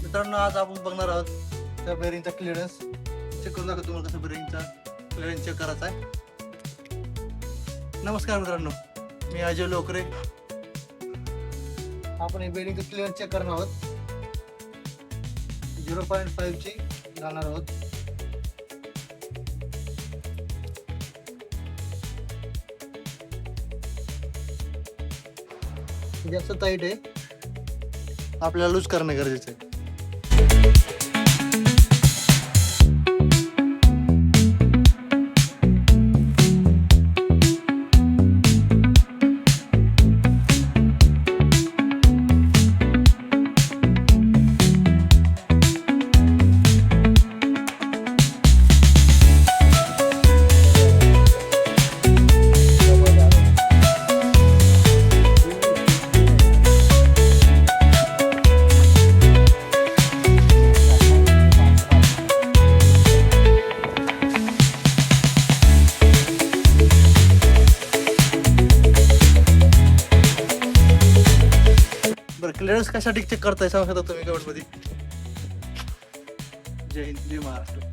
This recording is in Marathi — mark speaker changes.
Speaker 1: मित्रांनो, आज आपण बघणार आहोत त्या बेरिंगचा क्लिअरन्स चेक करून दाखवतो तुम्हाला कसं बेरिंगचा क्लिअरन्स चेक करायचा आहे. नमस्कार मित्रांनो, मी अजय लोकरे. आपण हे बेरिंगचं क्लिअरन्स चेक करणार आहोत. 0.5 ची घालणार आहोत. जास्त टाईट आहे, आपल्याला लूज करणं गरजेचं आहे. बरं, क्लिअरन्स कशासाठी चेक करताय सांगू शकता तुम्ही कमेंटमध्ये. जय हिंद, जय महाराष्ट्र.